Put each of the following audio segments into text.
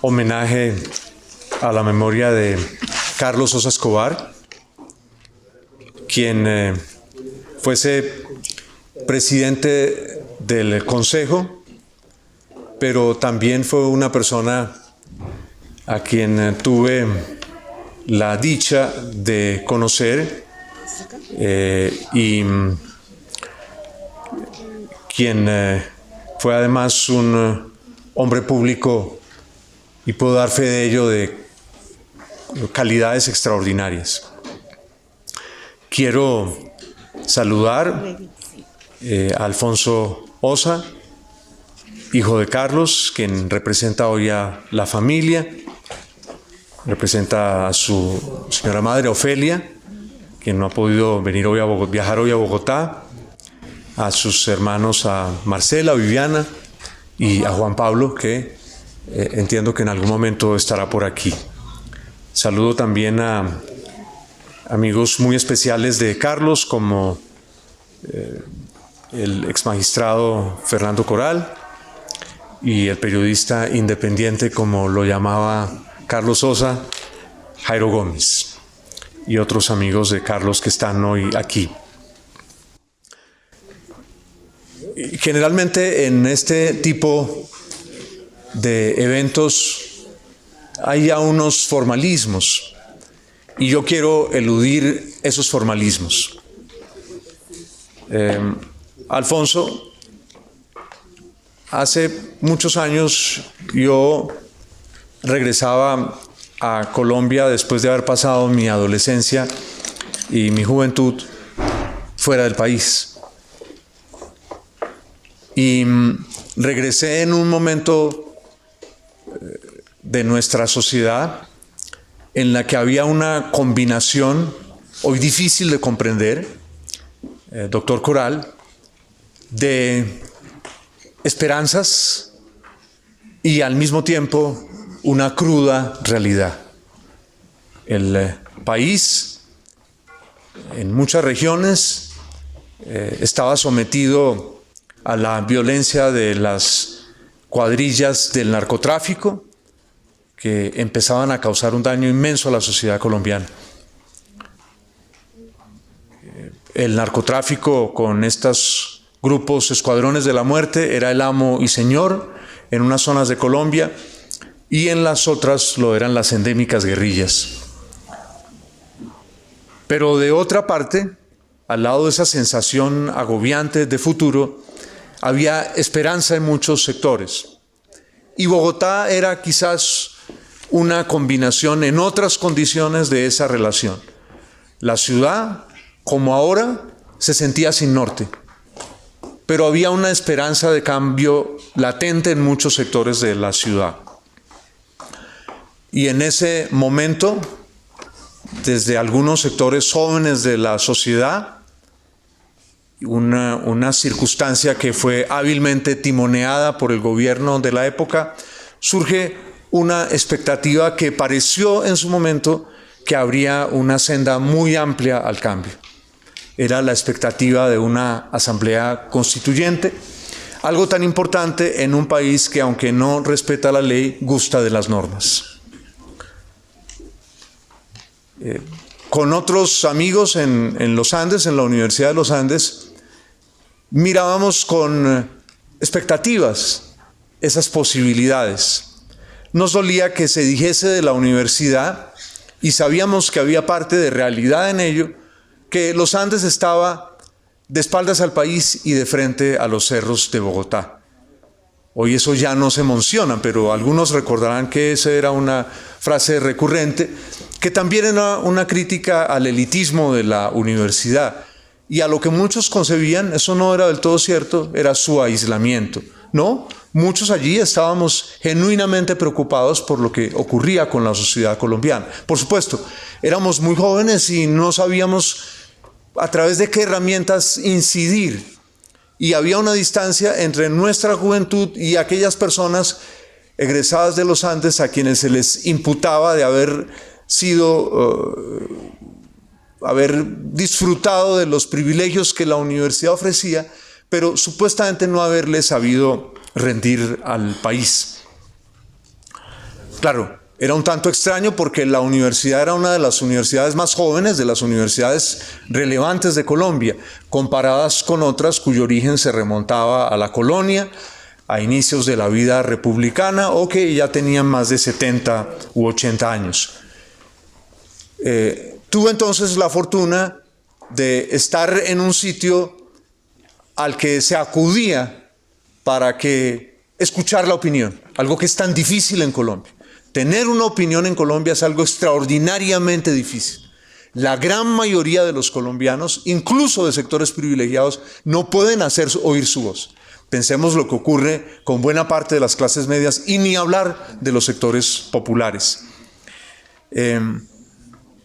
homenaje a la memoria de Carlos Sosa Escobar, quien fuese presidente del Consejo, pero también fue una persona a quien tuve la dicha de conocer y quien fue además un hombre público, y puedo dar fe de ello, de calidades extraordinarias. Quiero saludar a Alfonso Osa, hijo de Carlos, quien representa hoy a la familia, representa a su señora madre Ofelia, quien no ha podido venir hoy viajar hoy a Bogotá, a sus hermanos, a Marcela, Viviana y a Juan Pablo, que entiendo que en algún momento estará por aquí. Saludo también a amigos muy especiales de Carlos, como el exmagistrado Fernando Coral y el periodista independiente, como lo llamaba Carlos Sosa, Jairo Gómez, y otros amigos de Carlos que están hoy aquí. Generalmente en este tipo de eventos hay ya unos formalismos, y yo quiero eludir esos formalismos. Alfonso, hace muchos años yo regresaba a Colombia después de haber pasado mi adolescencia y mi juventud fuera del país. Y regresé en un momento de nuestra sociedad en la que había una combinación hoy difícil de comprender, doctor Coral, de esperanzas y al mismo tiempo una cruda realidad. El país, en muchas regiones, estaba sometido a la violencia de las cuadrillas del narcotráfico, que empezaban a causar un daño inmenso a la sociedad colombiana. El narcotráfico, con estos grupos, escuadrones de la muerte, era el amo y señor en unas zonas de Colombia, y en las otras lo eran las endémicas guerrillas. Pero de otra parte, al lado de esa sensación agobiante de futuro, había esperanza en muchos sectores. Y Bogotá era quizás una combinación en otras condiciones de esa relación. La ciudad, como ahora, se sentía sin norte, pero había una esperanza de cambio latente en muchos sectores de la ciudad. Y en ese momento, desde algunos sectores jóvenes de la sociedad, una circunstancia que fue hábilmente timoneada por el gobierno de la época, surge una expectativa que pareció en su momento que habría una senda muy amplia al cambio. Era la expectativa de una asamblea constituyente, algo tan importante en un país que, aunque no respeta la ley, gusta de las normas. Con otros amigos en los Andes, en la Universidad de los Andes, mirábamos con expectativas esas posibilidades. Nos dolía que se dijese de la universidad, y sabíamos que había parte de realidad en ello, que los Andes estaba de espaldas al país y de frente a los cerros de Bogotá. Hoy eso ya no se menciona, pero algunos recordarán que esa era una frase recurrente, que también era una crítica al elitismo de la universidad, y a lo que muchos concebían, eso no era del todo cierto, era su aislamiento. No, muchos allí estábamos genuinamente preocupados por lo que ocurría con la sociedad colombiana. Por supuesto, éramos muy jóvenes y no sabíamos a través de qué herramientas incidir, y había una distancia entre nuestra juventud y aquellas personas egresadas de los Andes a quienes se les imputaba de haber disfrutado de los privilegios que la universidad ofrecía, pero supuestamente no haberle sabido rendir al país. Claro, era un tanto extraño porque la universidad era una de las universidades más jóvenes, de las universidades relevantes de Colombia, comparadas con otras cuyo origen se remontaba a la colonia, a inicios de la vida republicana, o que ya tenían más de 70 u 80 años. Tuve entonces la fortuna de estar en un sitio al que se acudía para escuchar la opinión, algo que es tan difícil en Colombia. Tener una opinión en Colombia es algo extraordinariamente difícil. La gran mayoría de los colombianos, incluso de sectores privilegiados, no pueden hacer oír su voz. Pensemos lo que ocurre con buena parte de las clases medias y ni hablar de los sectores populares.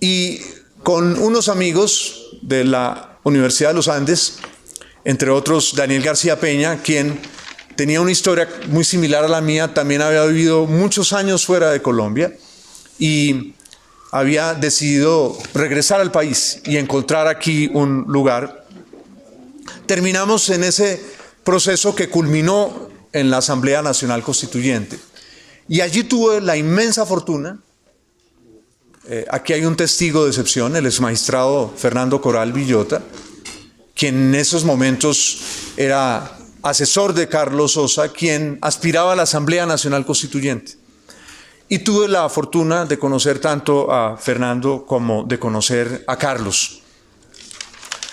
Y con unos amigos de la Universidad de los Andes, entre otros Daniel García Peña, quien tenía una historia muy similar a la mía, también había vivido muchos años fuera de Colombia y había decidido regresar al país y encontrar aquí un lugar. Terminamos en ese proceso que culminó en la Asamblea Nacional Constituyente. Y allí tuve la inmensa fortuna, aquí hay un testigo de excepción, el exmagistrado Fernando Coral Villota, quien en esos momentos era asesor de Carlos Sosa, quien aspiraba a la Asamblea Nacional Constituyente. Y tuve la fortuna de conocer tanto a Fernando como de conocer a Carlos.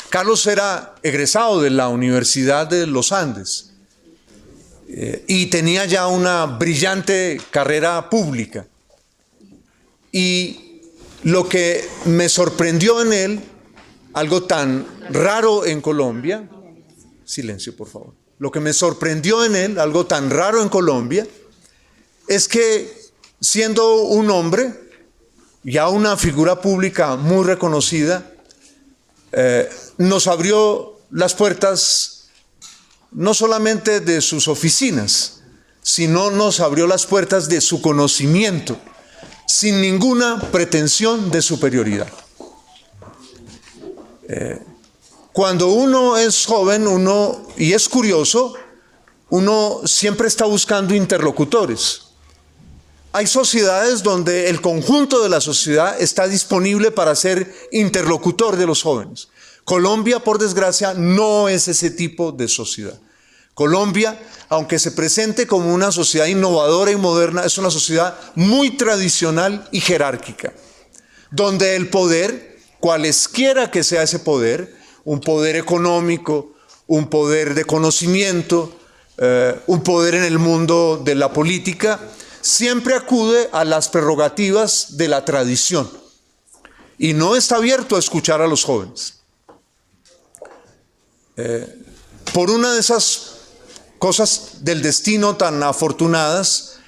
Carlos era egresado de la Universidad de los Andes y tenía ya una brillante carrera pública. Y lo que me sorprendió en él, algo tan raro en Colombia, silencio por favor, lo que me sorprendió en él, algo tan raro en Colombia, es que siendo un hombre, ya una figura pública muy reconocida, nos abrió las puertas no solamente de sus oficinas, sino nos abrió las puertas de su conocimiento, sin ninguna pretensión de superioridad. Cuando uno es joven, y es curioso, uno siempre está buscando interlocutores. Hay sociedades donde el conjunto de la sociedad está disponible para ser interlocutor de los jóvenes. Colombia, por desgracia, no es ese tipo de sociedad. Colombia, aunque se presente como una sociedad innovadora y moderna, es una sociedad muy tradicional y jerárquica, donde el poder, cualesquiera que sea ese poder, un poder económico, un poder de conocimiento, un poder en el mundo de la política, siempre acude a las prerrogativas de la tradición y no está abierto a escuchar a los jóvenes. Por una de esas cosas del destino tan afortunadas,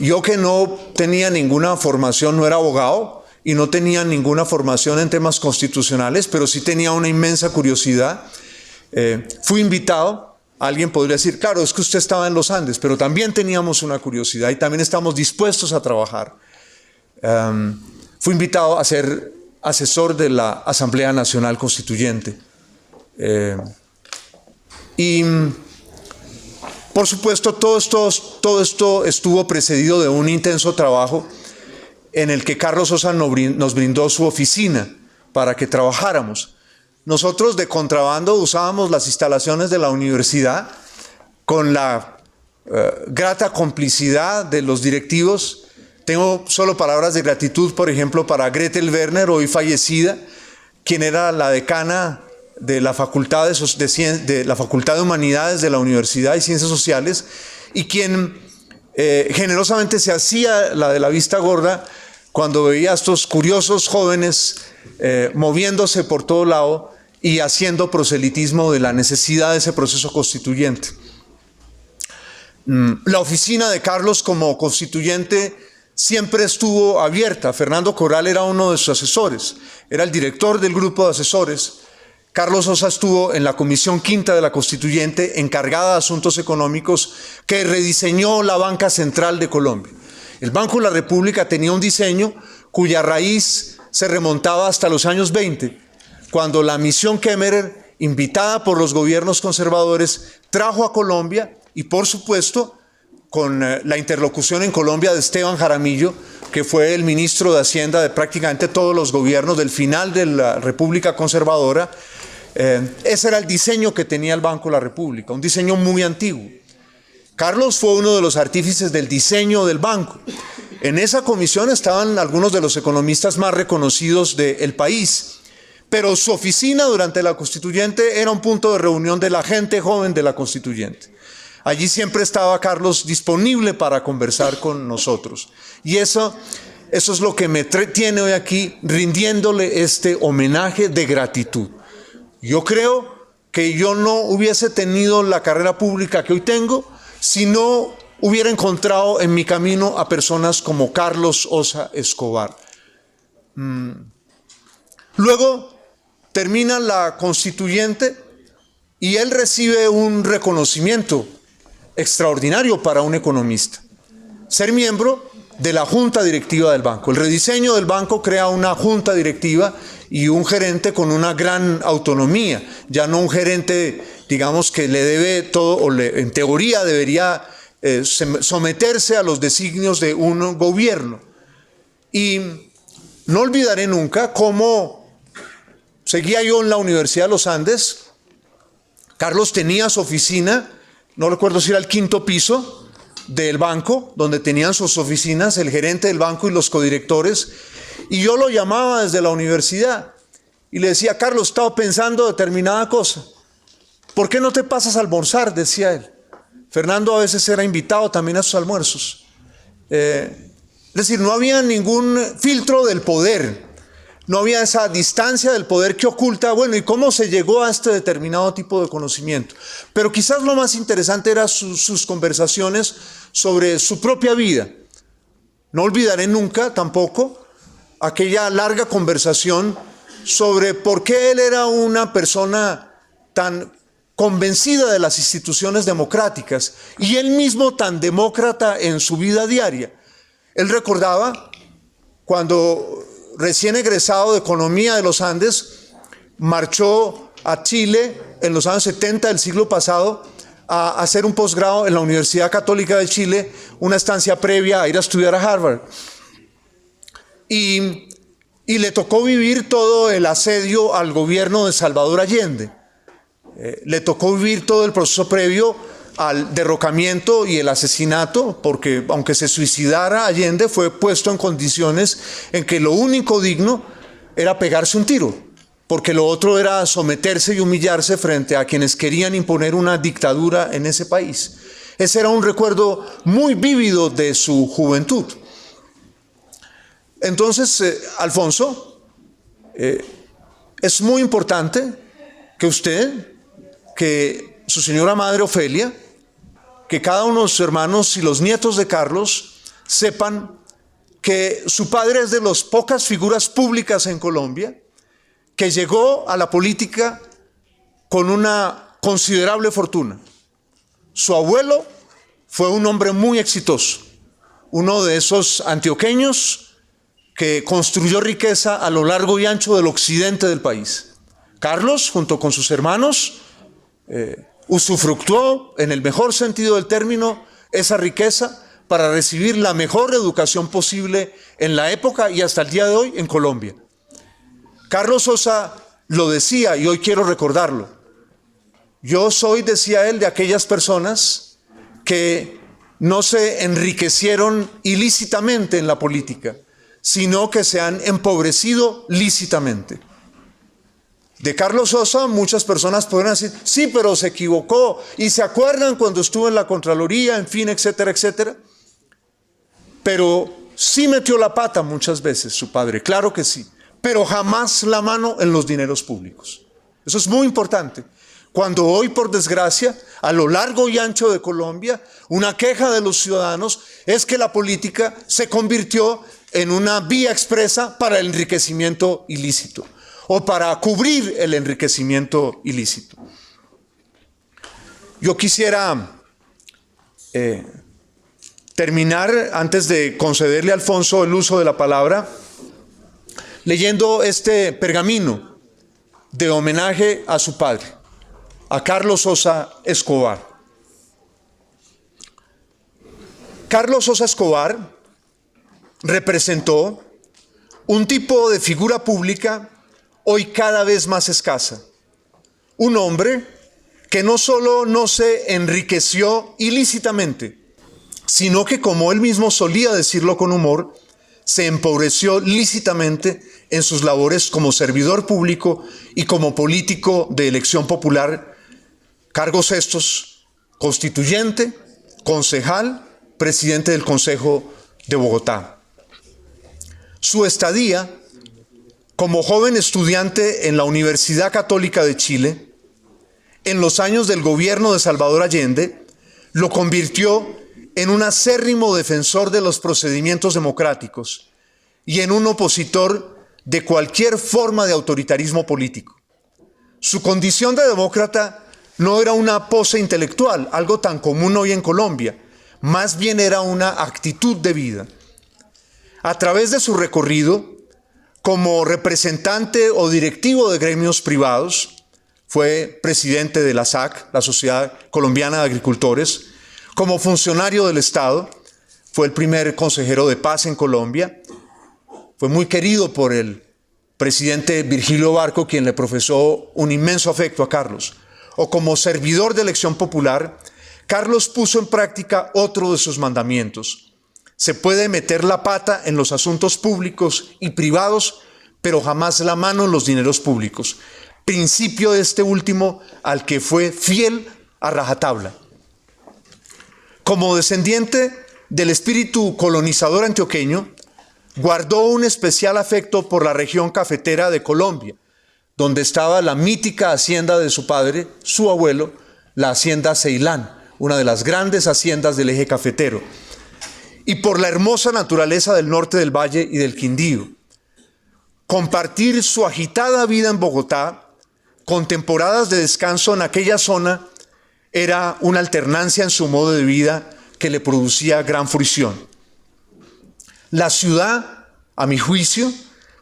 yo que no tenía ninguna formación, no era abogado y no tenía ninguna formación en temas constitucionales, pero sí tenía una inmensa curiosidad, fui invitado. Alguien podría decir, claro, es que usted estaba en los Andes, pero también teníamos una curiosidad y también estamos dispuestos a trabajar. Fui invitado a ser asesor de la Asamblea Nacional Constituyente. Y por supuesto todo esto estuvo precedido de un intenso trabajo en el que Carlos Sosa nos brindó su oficina para que trabajáramos. Nosotros de contrabando usábamos las instalaciones de la universidad con la grata complicidad de los directivos. Tengo solo palabras de gratitud, por ejemplo, para Gretel Werner, hoy fallecida, quien era la decana de la Facultad de Humanidades de la Universidad y Ciencias Sociales, y quien generosamente se hacía la de la vista gorda cuando veía a estos curiosos jóvenes moviéndose por todo lado y haciendo proselitismo de la necesidad de ese proceso constituyente. La oficina de Carlos como constituyente siempre estuvo abierta. Fernando Coral era uno de sus asesores, era el director del grupo de asesores. Carlos Sosa estuvo en la Comisión Quinta de la Constituyente, encargada de asuntos económicos, que rediseñó la banca central de Colombia. El Banco de la República tenía un diseño cuya raíz se remontaba hasta los años 20, cuando la misión Kemmerer, invitada por los gobiernos conservadores, trajo a Colombia y, por supuesto, con la interlocución en Colombia de Esteban Jaramillo, que fue el ministro de Hacienda de prácticamente todos los gobiernos del final de la República Conservadora. Ese era el diseño que tenía el Banco de la República, un diseño muy antiguo. Carlos fue uno de los artífices del diseño del banco. En esa comisión estaban algunos de los economistas más reconocidos del país, pero su oficina durante la Constituyente era un punto de reunión de la gente joven de la Constituyente. Allí siempre estaba Carlos disponible para conversar con nosotros. Y eso es lo que me tiene hoy aquí rindiéndole este homenaje de gratitud. Yo creo que yo no hubiese tenido la carrera pública que hoy tengo si no hubiera encontrado en mi camino a personas como Carlos Osa Escobar. Luego termina la Constituyente y él recibe un reconocimiento extraordinario para un economista. Ser miembro de la junta directiva del banco. El rediseño del banco crea una junta directiva y un gerente con una gran autonomía, ya no un gerente, digamos, que le debe todo, o en teoría debería someterse a los designios de un gobierno. Y no olvidaré nunca cómo seguía yo en la Universidad de los Andes. Carlos tenía su oficina, no recuerdo si era el 5º piso del banco, donde tenían sus oficinas el gerente del banco y los codirectores, y yo lo llamaba desde la universidad y le decía: Carlos, estaba pensando determinada cosa, ¿por qué no te pasas a almorzar?, decía él. Fernando a veces era invitado también a sus almuerzos. Es decir, no había ningún filtro del poder, no había esa distancia del poder que oculta, bueno, ¿y cómo se llegó a este determinado tipo de conocimiento? Pero quizás lo más interesante eran sus conversaciones sobre su propia vida. No olvidaré nunca tampoco aquella larga conversación sobre por qué él era una persona tan convencida de las instituciones democráticas y él mismo tan demócrata en su vida diaria. Él recordaba cuando recién egresado de Economía de los Andes, marchó a Chile en los años 70 del siglo pasado a hacer un posgrado en la Universidad Católica de Chile, una estancia previa a ir a estudiar a Harvard. Y le tocó vivir todo el asedio al gobierno de Salvador Allende. Le tocó vivir todo el proceso previo al derrocamiento y el asesinato, porque aunque se suicidara Allende, fue puesto en condiciones en que lo único digno era pegarse un tiro, porque lo otro era someterse y humillarse frente a quienes querían imponer una dictadura en ese país. Ese era un recuerdo muy vívido de su juventud. Entonces, Alfonso, es muy importante que usted, que su señora madre Ofelia, que cada uno de sus hermanos y los nietos de Carlos sepan que su padre es de las pocas figuras públicas en Colombia que llegó a la política con una considerable fortuna. Su abuelo fue un hombre muy exitoso, uno de esos antioqueños que construyó riqueza a lo largo y ancho del occidente del país. Carlos, junto con sus hermanos, usufructuó, en el mejor sentido del término, esa riqueza para recibir la mejor educación posible en la época y hasta el día de hoy en Colombia. Carlos Osa lo decía y hoy quiero recordarlo. Yo soy, decía él, de aquellas personas que no se enriquecieron ilícitamente en la política, sino que se han empobrecido lícitamente. De Carlos Osa muchas personas podrán decir, sí, pero se equivocó, y se acuerdan cuando estuvo en la Contraloría, en fin, etcétera, etcétera. Pero sí metió la pata muchas veces su padre, claro que sí, pero jamás la mano en los dineros públicos. Eso es muy importante. Cuando hoy, por desgracia, a lo largo y ancho de Colombia, una queja de los ciudadanos es que la política se convirtió en una vía expresa para el enriquecimiento ilícito, o para cubrir el enriquecimiento ilícito. Yo quisiera terminar, antes de concederle a Alfonso el uso de la palabra, leyendo este pergamino de homenaje a su padre, a Carlos Osa Escobar. Carlos Sosa Escobar representó un tipo de figura pública hoy cada vez más escasa. Un hombre que no solo no se enriqueció ilícitamente, sino que, como él mismo solía decirlo con humor, se empobreció lícitamente en sus labores como servidor público y como político de elección popular, cargos estos: constituyente, concejal, presidente del Consejo de Bogotá. Su estadía como joven estudiante en la Universidad Católica de Chile, en los años del gobierno de Salvador Allende, lo convirtió en un acérrimo defensor de los procedimientos democráticos y en un opositor de cualquier forma de autoritarismo político. Su condición de demócrata no era una pose intelectual, algo tan común hoy en Colombia, más bien era una actitud de vida. A través de su recorrido, como representante o directivo de gremios privados, fue presidente de la SAC, la Sociedad Colombiana de Agricultores. Como funcionario del Estado, fue el primer consejero de paz en Colombia. Fue muy querido por el presidente Virgilio Barco, quien le profesó un inmenso afecto a Carlos. O como servidor de elección popular, Carlos puso en práctica otro de sus mandamientos: se puede meter la pata en los asuntos públicos y privados, pero jamás la mano en los dineros públicos. Principio este último al que fue fiel a rajatabla. Como descendiente del espíritu colonizador antioqueño, guardó un especial afecto por la región cafetera de Colombia, donde estaba la mítica hacienda de su padre, su abuelo, la hacienda Ceilán, una de las grandes haciendas del eje cafetero, y por la hermosa naturaleza del norte del Valle y del Quindío. Compartir su agitada vida en Bogotá con temporadas de descanso en aquella zona era una alternancia en su modo de vida que le producía gran fruición. La ciudad, a mi juicio,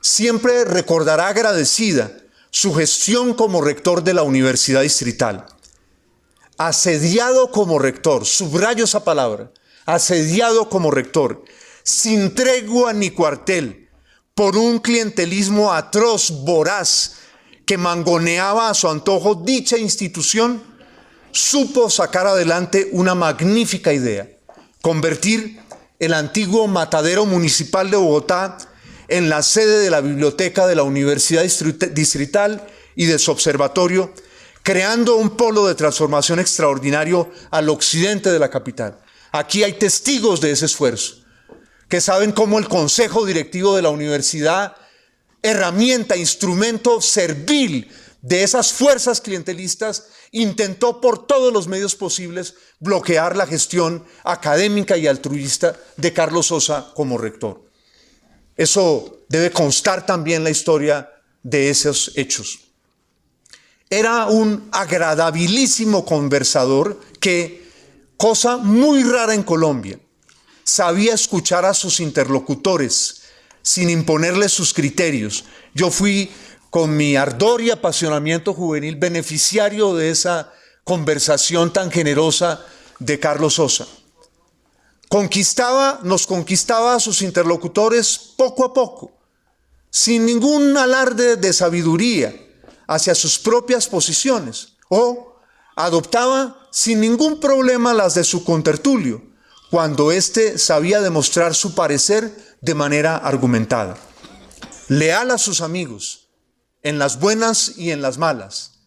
siempre recordará agradecida su gestión como rector de la Universidad Distrital. Asediado como rector, subrayo esa palabra, asediado como rector, sin tregua ni cuartel, por un clientelismo atroz, voraz, que mangoneaba a su antojo dicha institución, supo sacar adelante una magnífica idea: convertir el antiguo matadero municipal de Bogotá en la sede de la biblioteca de la Universidad Distrital y de su observatorio, creando un polo de transformación extraordinario al occidente de la capital. Aquí hay testigos de ese esfuerzo, que saben cómo el consejo directivo de la universidad, herramienta, instrumento servil de esas fuerzas clientelistas, intentó por todos los medios posibles bloquear la gestión académica y altruista de Carlos Sosa como rector. Eso debe constar también en la historia de esos hechos. Era un agradabilísimo conversador que, cosa muy rara en Colombia, sabía escuchar a sus interlocutores sin imponerles sus criterios. Yo fui, con mi ardor y apasionamiento juvenil, beneficiario de esa conversación tan generosa de Carlos Sosa. Nos conquistaba a sus interlocutores poco a poco, sin ningún alarde de sabiduría hacia sus propias posiciones, o adoptaba sin ningún problema las de su contertulio, cuando éste sabía demostrar su parecer de manera argumentada. Leal a sus amigos, en las buenas y en las malas,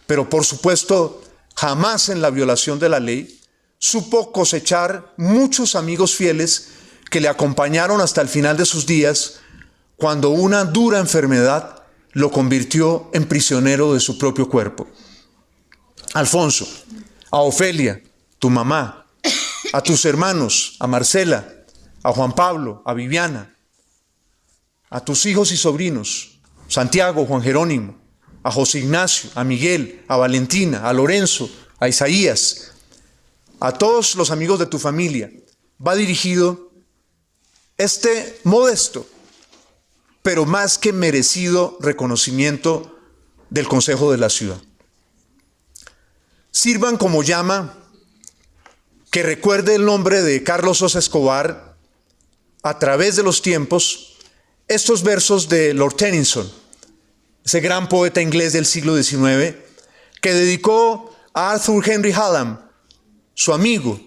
pero por supuesto jamás en la violación de la ley, supo cosechar muchos amigos fieles que le acompañaron hasta el final de sus días, cuando una dura enfermedad lo convirtió en prisionero de su propio cuerpo. Alfonso, a Ofelia, tu mamá, a tus hermanos, a Marcela, a Juan Pablo, a Viviana, a tus hijos y sobrinos, Santiago, Juan Jerónimo, a José Ignacio, a Miguel, a Valentina, a Lorenzo, a Isaías, a todos los amigos de tu familia, va dirigido este modesto, pero más que merecido reconocimiento del Consejo de la Ciudad. Sirvan como llama que recuerde el nombre de Carlos Sosa Escobar a través de los tiempos estos versos de Lord Tennyson, ese gran poeta inglés del siglo XIX, que dedicó a Arthur Henry Hallam, su amigo,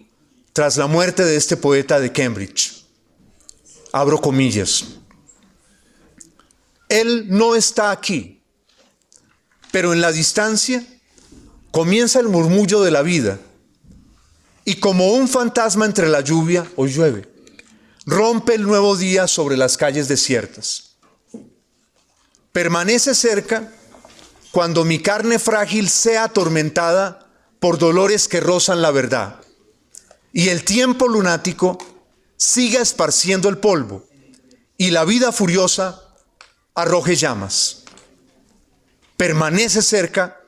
tras la muerte de este poeta de Cambridge. Abro comillas. Él no está aquí, pero en la distancia comienza el murmullo de la vida, y como un fantasma entre la lluvia, hoy llueve, rompe el nuevo día sobre las calles desiertas. Permanece cerca cuando mi carne frágil sea atormentada por dolores que rozan la verdad, y el tiempo lunático siga esparciendo el polvo, y la vida furiosa arroje llamas. Permanece cerca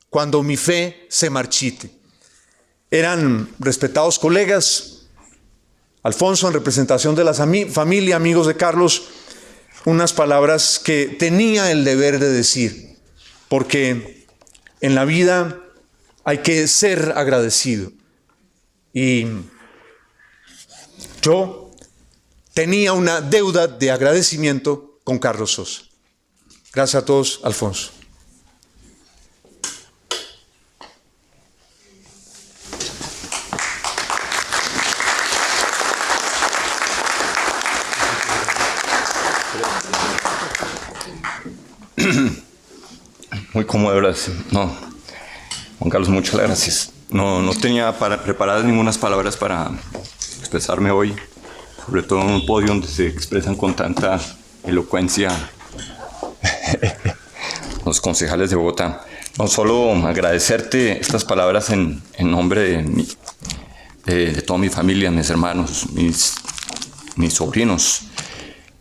cuando mi fe se marchite. Eran respetados colegas. Alfonso, en representación de la familia, amigos de Carlos, unas palabras que tenía el deber de decir, porque en la vida hay que ser agradecido. Y yo tenía una deuda de agradecimiento con Carlos Sosa. Gracias a todos, Alfonso. Muy cómodo, gracias. No, Juan Carlos, muchas gracias. No tenía preparadas ninguna palabras para expresarme hoy, sobre todo en un podio donde se expresan con tanta elocuencia los concejales de Bogotá. No solo agradecerte estas palabras en nombre de toda mi familia, mis hermanos, mis sobrinos,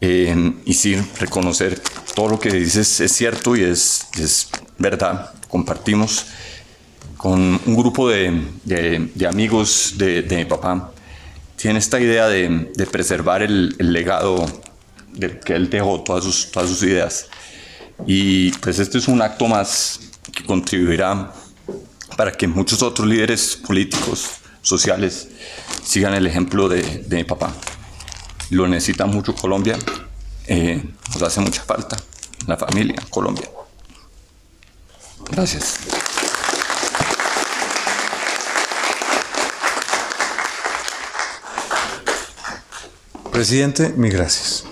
y sí reconocer todo lo que dices es cierto y es verdad. Compartimos con un grupo de amigos de mi papá. Tiene esta idea de preservar el legado que él dejó, todas sus ideas. Y pues este es un acto más que contribuirá para que muchos otros líderes políticos, sociales, sigan el ejemplo de mi papá. Lo necesita mucho Colombia, nos hace mucha falta la familia Colombia. Gracias. Presidente, mil gracias.